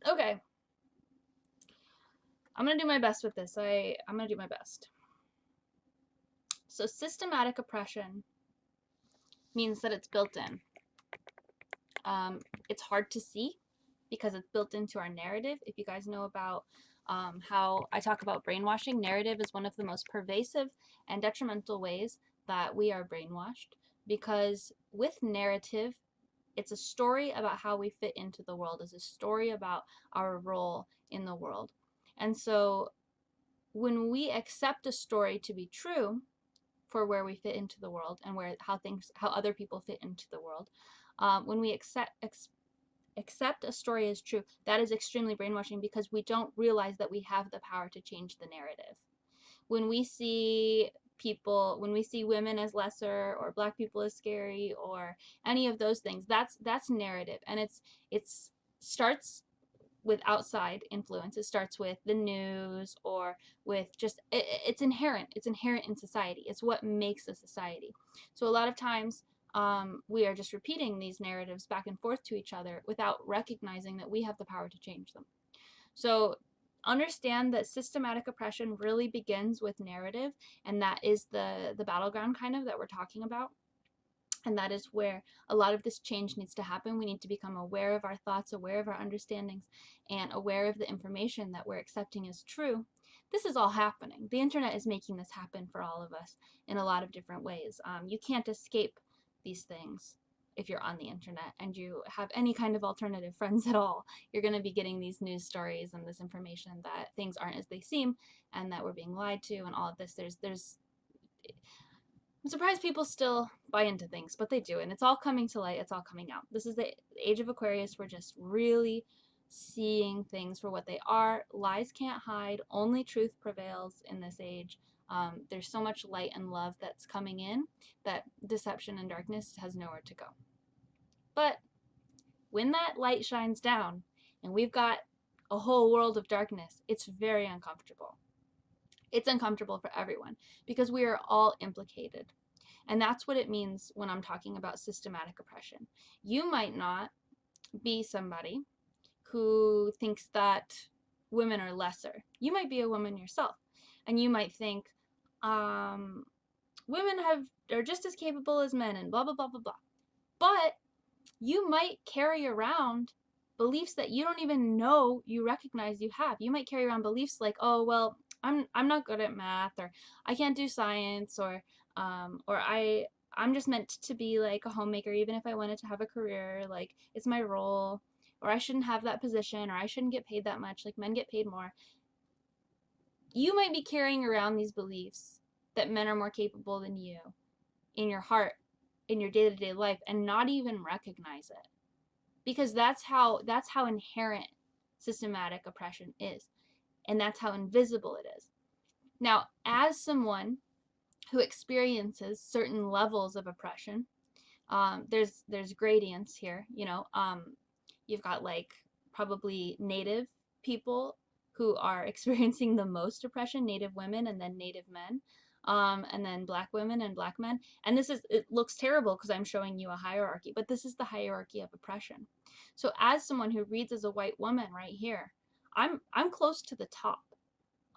Okay. I'm going to do my best with this. I'm going to do my best. So systematic oppression means that it's built in. It's hard to see because it's built into our narrative. If you guys know about how I talk about brainwashing, narrative is one of the most pervasive and detrimental ways that we are brainwashed, because with narrative, it's a story about how we fit into the world. It's a story about our role in the world. And so when we accept a story to be true for where we fit into the world and how other people fit into the world, when we accept a story as true, that is extremely brainwashing, because we don't realize that we have the power to change the narrative. When we see women as lesser, or black people as scary, or any of those things, that's narrative, and it starts with outside influence. It starts with the news, or with just it's inherent in society. It's what makes a society. So a lot of times we are just repeating these narratives back and forth to each other without recognizing that we have the power to change them. So understand that systematic oppression really begins with narrative, and that is the battleground kind of that we're talking about. And that is where a lot of this change needs to happen. We need to become aware of our thoughts, aware of our understandings, and aware of the information that we're accepting as true. This is all happening. The internet is making this happen for all of us in a lot of different ways. You can't escape these things if you're on the internet and you have any kind of alternative friends at all. You're going to be getting these news stories and this information that things aren't as they seem, and that we're being lied to, and all of this. I'm surprised people still buy into things, but they do, and it's all coming to light. It's all coming out. This is the age of Aquarius. We're just really seeing things for what they are. Lies can't hide. Only truth prevails in this age. There's so much light and love that's coming in that deception and darkness has nowhere to go. But when that light shines down and we've got a whole world of darkness, it's very uncomfortable. It's uncomfortable for everyone because we are all implicated. And that's what it means when I'm talking about systematic oppression. You might not be somebody who thinks that women are lesser. You might be a woman yourself, and you might think women are just as capable as men, and blah blah blah blah blah. But you might carry around beliefs that you don't even know you recognize you have. You might carry around beliefs like, oh well, I'm not good at math, or I can't do science, or I'm just meant to be like a homemaker even if I wanted to have a career, like it's my role, or I shouldn't have that position, or I shouldn't get paid that much, like men get paid more. You might be carrying around these beliefs that men are more capable than you in your heart, in your day-to-day life, and not even recognize it, because that's how inherent systematic oppression is, and that's how invisible it is. Now, as someone who experiences certain levels of oppression, there's gradients here. You've got like probably Native people who are experiencing the most oppression, Native women, and then Native men, and then Black women and Black men. And it looks terrible because I'm showing you a hierarchy, but this is the hierarchy of oppression. So as someone who reads as a white woman right here, I'm close to the top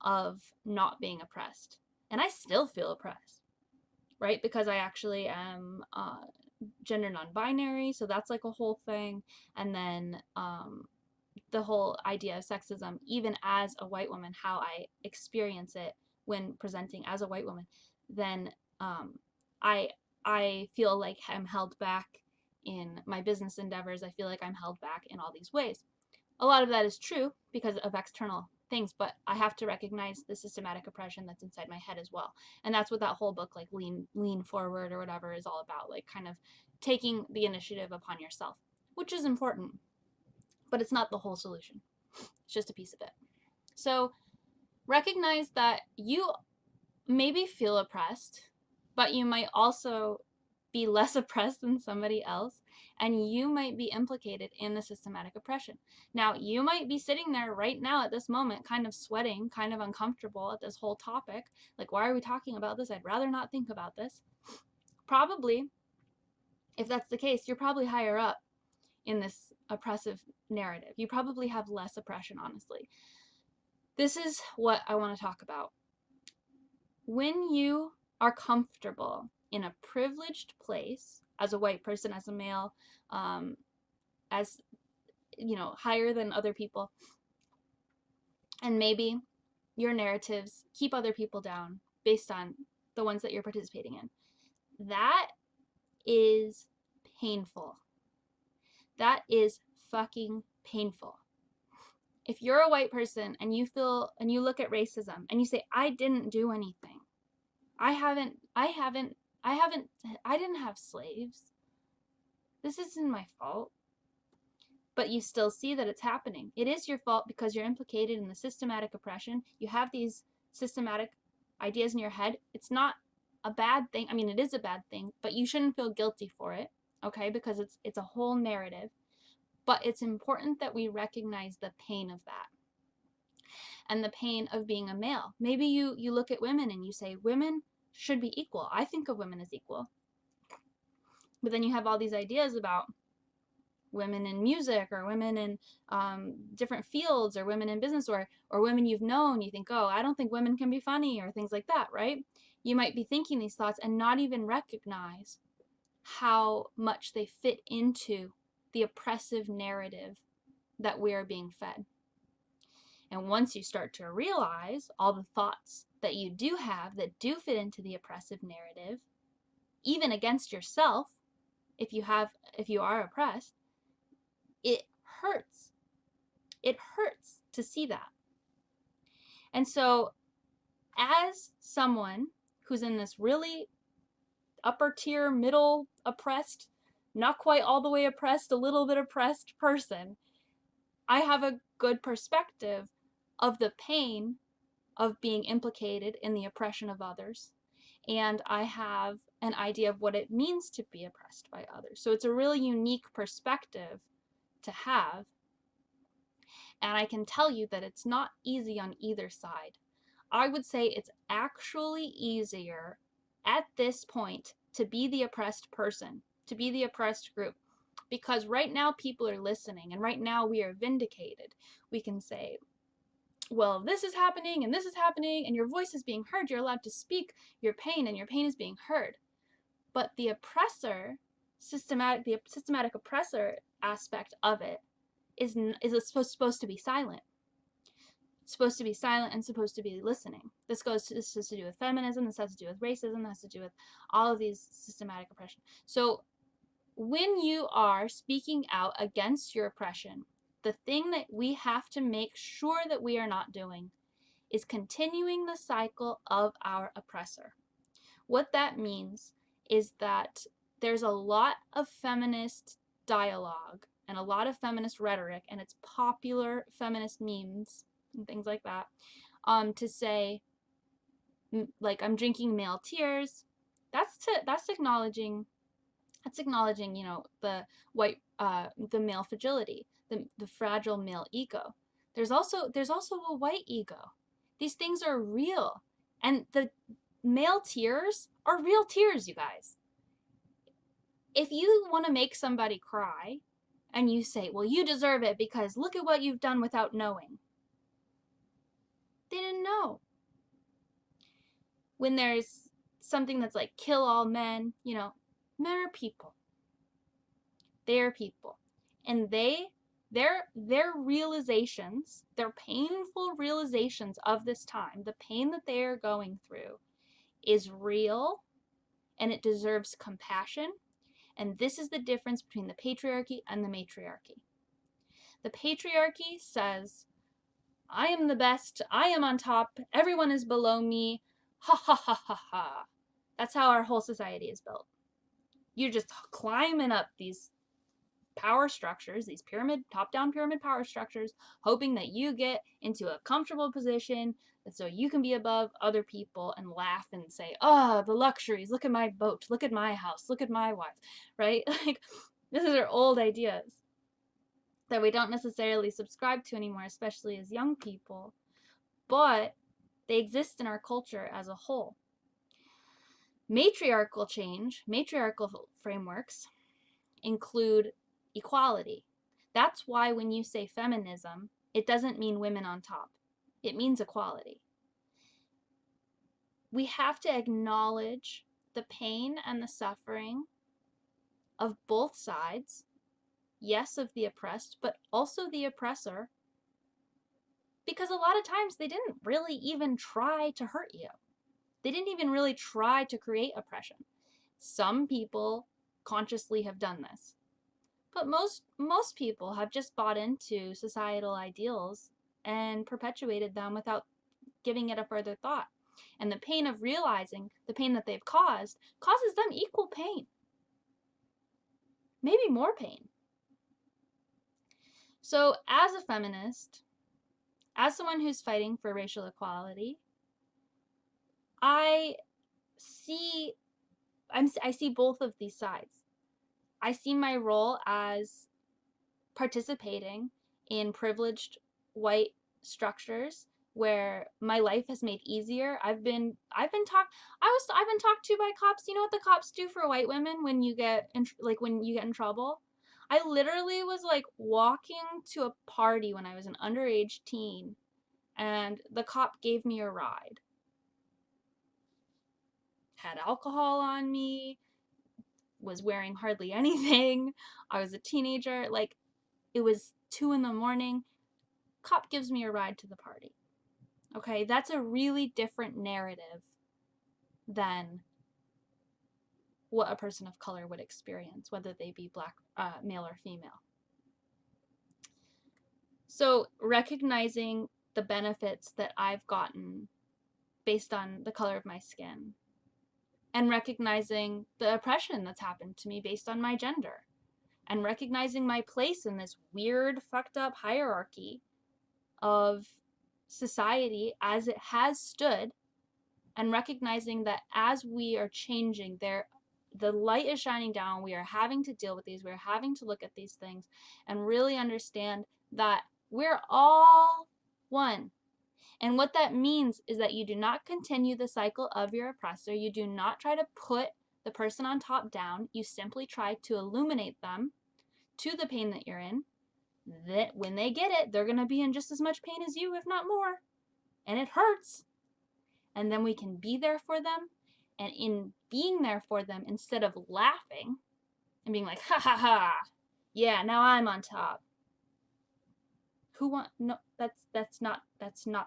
of not being oppressed, and I still feel oppressed, right? Because I actually am gender non-binary, so that's like a whole thing. And then the whole idea of sexism, even as a white woman, how I experience it when presenting as a white woman, then I feel like I'm held back in my business endeavors. I feel like I'm held back in all these ways. A lot of that is true because of external things, but I have to recognize the systematic oppression that's inside my head as well. And that's what that whole book, like lean forward or whatever, is all about, like kind of taking the initiative upon yourself, which is important, but it's not the whole solution. It's just a piece of it. So recognize that you maybe feel oppressed, but you might also be less oppressed than somebody else, and you might be implicated in the systematic oppression. Now, you might be sitting there right now at this moment, kind of sweating, kind of uncomfortable at this whole topic. Like, why are we talking about this? I'd rather not think about this. Probably, if that's the case, you're probably higher up in this oppressive narrative. You probably have less oppression, honestly. This is what I want to talk about. When you are comfortable in a privileged place as a white person, as a male, as, you know, higher than other people, and maybe your narratives keep other people down based on the ones that you're participating in, that is painful. That is fucking painful. If you're a white person and you feel, and you look at racism and you say, I didn't do anything. I didn't have slaves. This isn't my fault. But you still see that it's happening. It is your fault because you're implicated in the systematic oppression. You have these systematic ideas in your head. It's not a bad thing. I mean, it is a bad thing, but you shouldn't feel guilty for it, okay? Because it's a whole narrative. But it's important that we recognize the pain of that and the pain of being a male. Maybe you look at women and you say, women should be equal. I think of women as equal. But then you have all these ideas about women in music or women in different fields or women in business or women you've known. You think, oh, I don't think women can be funny or things like that, right? You might be thinking these thoughts and not even recognize how much they fit into the oppressive narrative that we are being fed. And once you start to realize all the thoughts that you do have that do fit into the oppressive narrative, even against yourself, if you are oppressed, it hurts. It hurts to see that. And so as someone who's in this really upper tier, middle oppressed, not quite all the way oppressed, a little bit oppressed person, I have a good perspective of the pain of being implicated in the oppression of others. And I have an idea of what it means to be oppressed by others. So it's a really unique perspective to have. And I can tell you that it's not easy on either side. I would say it's actually easier at this point to be the oppressed person, to be the oppressed group, because right now people are listening and right now we are vindicated. We can say, well, this is happening and your voice is being heard. You're allowed to speak your pain and your pain is being heard. But the oppressor, the systematic oppressor aspect of it is supposed to be silent. It's supposed to be silent and supposed to be listening. This has to do with feminism, this has to do with racism, this has to do with all of these systematic oppression. So when you are speaking out against your oppression, the thing that we have to make sure that we are not doing is continuing the cycle of our oppressor. What that means is that there's a lot of feminist dialogue and a lot of feminist rhetoric, and it's popular feminist memes and things like that, to say, like, I'm drinking male tears. That's acknowledging, you know, the white, the male fragility, the fragile male ego. There's also a white ego. These things are real, and the male tears are real tears, you guys. If you want to make somebody cry, and you say, well, you deserve it because look at what you've done without knowing. They didn't know. When there's something that's like kill all men, you know, men are people. They are people. And their realizations, their painful realizations of this time, the pain that they are going through is real and it deserves compassion. And this is the difference between the patriarchy and the matriarchy. The patriarchy says, I am the best, I am on top, everyone is below me, ha ha ha ha ha. That's how our whole society is built. You're just climbing up these power structures, these top-down pyramid power structures, hoping that you get into a comfortable position so you can be above other people and laugh and say, oh, the luxuries, look at my boat, look at my house, look at my wife, right? Like, this is our old ideas that we don't necessarily subscribe to anymore, especially as young people, but they exist in our culture as a whole. Matriarchal change, matriarchal frameworks include equality. That's why when you say feminism, it doesn't mean women on top. It means equality. We have to acknowledge the pain and the suffering of both sides. Yes, of the oppressed, but also the oppressor. Because a lot of times they didn't really even try to hurt you. They didn't even really try to create oppression. Some people consciously have done this. But most people have just bought into societal ideals and perpetuated them without giving it a further thought. And the pain of realizing the pain that they've caused causes them equal pain. Maybe more pain. So as a feminist, as someone who's fighting for racial equality, I see both of these sides. I see my role as participating in privileged white structures where my life has made easier. I've been talked to by cops. You know what the cops do for white women when you get in trouble? I literally was like walking to a party when I was an underage teen, and the cop gave me a ride. Had alcohol on me, was wearing hardly anything. I was a teenager. Like, it was 2 a.m. Cop gives me a ride to the party. Okay, that's a really different narrative than what a person of color would experience, whether they be black, male or female. So recognizing the benefits that I've gotten based on the color of my skin, and recognizing the oppression that's happened to me based on my gender, and recognizing my place in this weird, fucked up hierarchy of society as it has stood, and recognizing that as we are changing, the light is shining down. We are having to deal with these. We're having to look at these things and really understand that we're all one. And what that means is that you do not continue the cycle of your oppressor. You do not try to put the person on top down. You simply try to illuminate them to the pain that you're in. That when they get it, they're going to be in just as much pain as you, if not more. And it hurts. And then we can be there for them. And in being there for them, instead of laughing and being like, ha ha ha, yeah, now I'm on top. No, that's not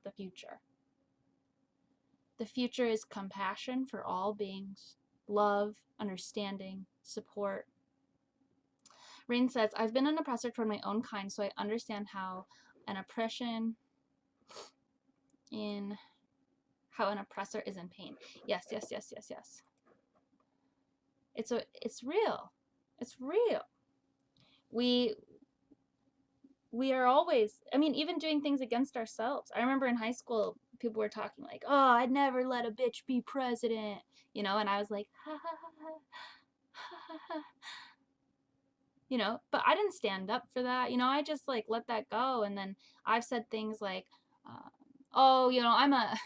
the future. The future is compassion for all beings, love, understanding, support. Rain says, I've been an oppressor toward my own kind, so I understand how an oppression in how an oppressor is in pain. Yes. It's real. It's real. We are always, even doing things against ourselves. I remember in high school, people were talking like, oh, I'd never let a bitch be president, and I was like, ha ha ha ha ha ha. But I didn't stand up for that. I just like let that go. And then I've said things like, oh, I'm a,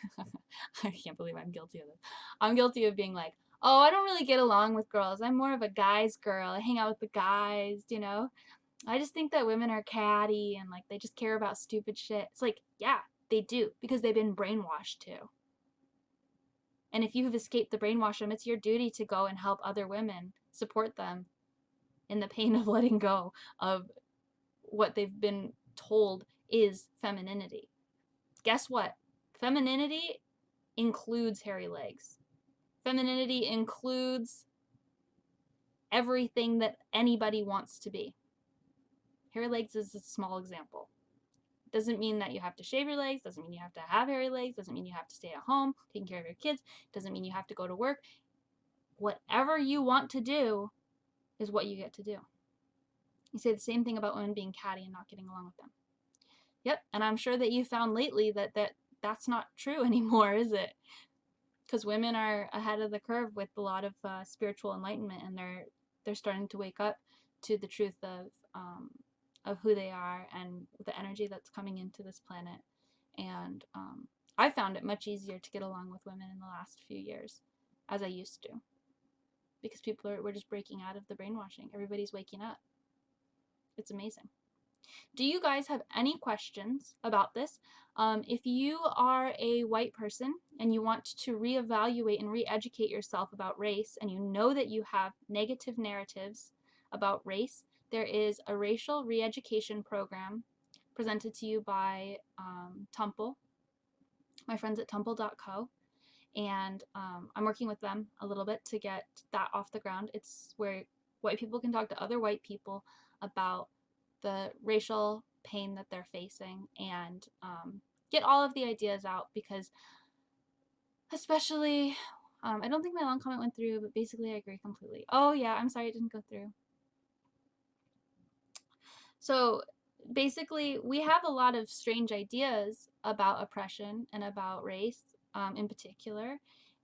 I can't believe I'm guilty of this. I'm guilty of being like, oh, I don't really get along with girls. I'm more of a guy's girl. I hang out with the guys, I just think that women are catty and like they just care about stupid shit. It's like, yeah, they do, because they've been brainwashed too. And if you have escaped the brainwashing, it's your duty to go and help other women, support them in the pain of letting go of what they've been told is femininity. Guess what? Femininity includes hairy legs. Femininity includes everything that anybody wants to be. Hairy legs is a small example. Doesn't mean that you have to shave your legs, doesn't mean you have to have hairy legs, doesn't mean you have to stay at home taking care of your kids, doesn't mean you have to go to work. Whatever you want to do is what you get to do. You say the same thing about women being catty and not getting along with them. Yep, and I'm sure that you found lately that that's not true anymore, is it? Because women are ahead of the curve with a lot of spiritual enlightenment, and they're starting to wake up to the truth of who they are and the energy that's coming into this planet. And I found it much easier to get along with women in the last few years, as I used to, because we're just breaking out of the brainwashing. Everybody's waking up. It's amazing. Do you guys have any questions about this? If you are a white person and you want to reevaluate and re-educate yourself about race, and you know that you have negative narratives about race, there is a racial re-education program presented to you by Temple, my friends at temple.co. And I'm working with them a little bit to get that off the ground. It's where white people can talk to other white people about the racial pain that they're facing and get all of the ideas out, because especially, I don't think my long comment went through, but basically I agree completely. Oh yeah, I'm sorry it didn't go through. So basically, we have a lot of strange ideas about oppression and about race in particular,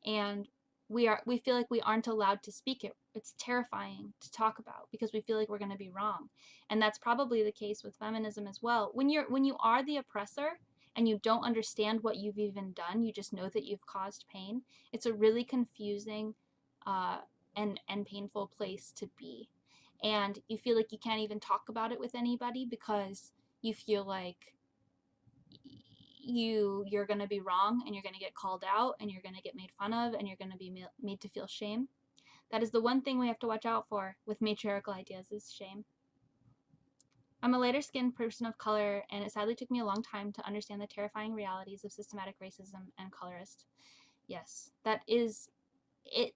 and we feel like we aren't allowed to speak it. It's terrifying to talk about because we feel like we're going to be wrong, and that's probably the case with feminism as well. When you are the oppressor and you don't understand what you've even done, you just know that you've caused pain. It's a really confusing and painful place to be. And you feel like you can't even talk about it with anybody because you feel like you're going to be wrong, and you're going to get called out, and you're going to get made fun of, and you're going to be made to feel shame. That is the one thing we have to watch out for with matriarchal ideas, is shame. I'm a lighter skinned person of color, and it sadly took me a long time to understand the terrifying realities of systematic racism and colorist. Yes, that is it.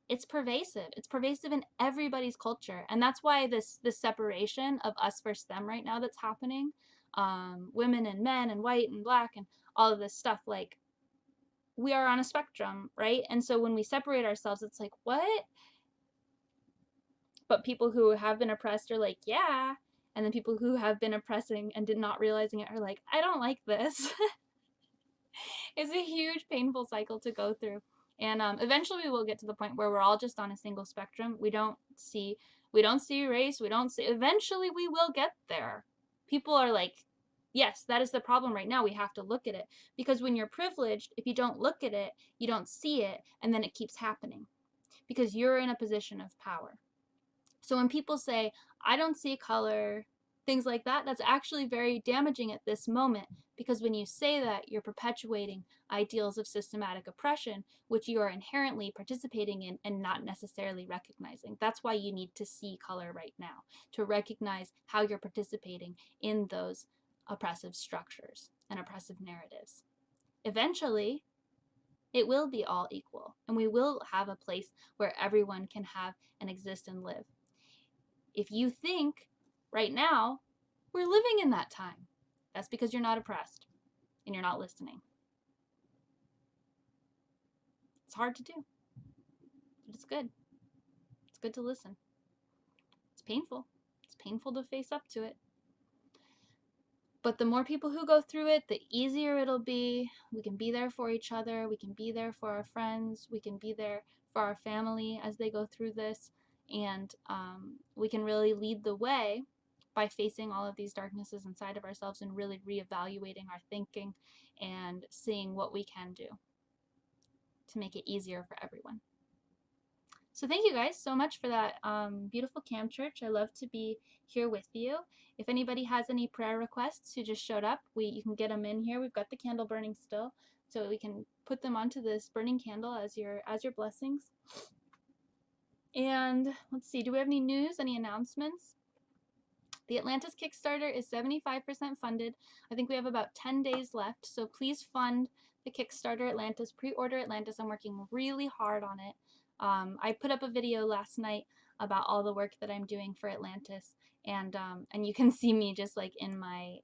It's pervasive. It's pervasive in everybody's culture, and that's why this separation of us versus them right now that's happening, women and men and white and black and all of this stuff, like, we are on a spectrum, right? And so when we separate ourselves, it's like, what? But people who have been oppressed are like, yeah, and then people who have been oppressing and did not realizing it are like, I don't like this. It's a huge painful cycle to go through. And eventually we will get to the point where we're all just on a single spectrum. We don't see race. Eventually we will get there. People are like, yes, that is the problem right now. We have to look at it. Because when you're privileged, if you don't look at it, you don't see it, and then it keeps happening. Because you're in a position of power. So when people say, I don't see color, things like that, that's actually very damaging at this moment, because when you say that, you're perpetuating ideals of systematic oppression, which you are inherently participating in and not necessarily recognizing. That's why you need to see color right now, to recognize how you're participating in those oppressive structures and oppressive narratives. Eventually, it will be all equal, and we will have a place where everyone can have and exist and live. If you think right now we're living in that time, that's because you're not oppressed and you're not listening. It's hard to do, but it's good. It's good to listen. It's painful. It's painful to face up to it. But the more people who go through it, the easier it'll be. We can be there for each other. We can be there for our friends. We can be there for our family as they go through this. And we can really lead the way by facing all of these darknesses inside of ourselves and really reevaluating our thinking and seeing what we can do to make it easier for everyone. So thank you guys so much for that beautiful cam church. I love to be here with you. If anybody has any prayer requests who just showed up, you can get them in here. We've got the candle burning still, so we can put them onto this burning candle as your blessings. And let's see, do we have any news, any announcements? The Atlantis Kickstarter is 75% funded. I think we have about 10 days left, so please fund the Kickstarter Atlantis, pre-order Atlantis. I'm working really hard on it. I put up a video last night about all the work that I'm doing for Atlantis, and you can see me just like in my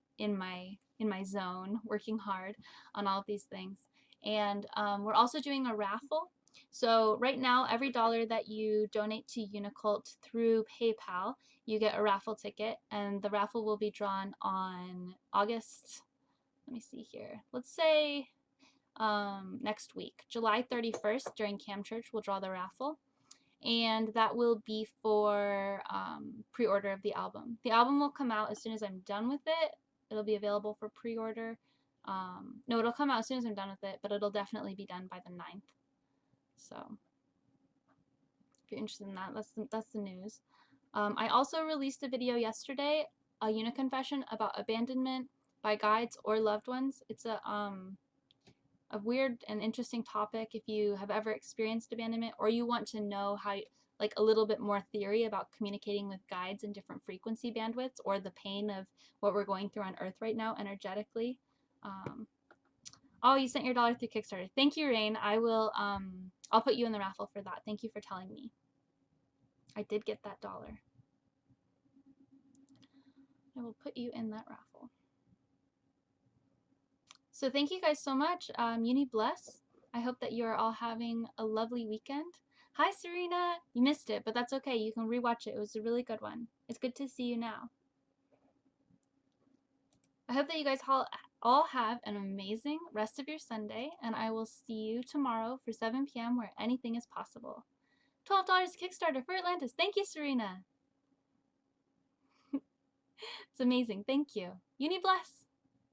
zone, working hard on all of these things. And we're also doing a raffle. So right now, every dollar that you donate to UNICULT through PayPal, you get a raffle ticket, and the raffle will be drawn on August, let me see here, let's say next week, July 31st, during Cam Church, we'll draw the raffle, and that will be for pre-order of the album. The album will come out as soon as I'm done with it. It'll be available for pre-order. No, it'll come out as soon as I'm done with it, but it'll definitely be done by the 9th. So if you're interested in that, that's the news. I also released a video yesterday a uniconfession about abandonment by guides or loved ones. It's a weird and interesting topic if you have ever experienced abandonment or you want to know how, like a little bit more theory about communicating with guides in different frequency bandwidths or the pain of what we're going through on Earth right now energetically. Oh, you sent your dollar through Kickstarter. Thank you, Rain. I will, I'll put you in the raffle for that. Thank you for telling me. I did get that dollar. I will put you in that raffle. So thank you guys so much. Uni bless. I hope that you are all having a lovely weekend. Hi, Serena. You missed it, but that's okay. You can rewatch it. It was a really good one. It's good to see you now. I hope that you guys all have an amazing rest of your Sunday, and I will see you tomorrow for 7 p.m. where anything is possible. $12 Kickstarter for Atlantis. Thank you, Serena. It's amazing. Thank you. Uni bless.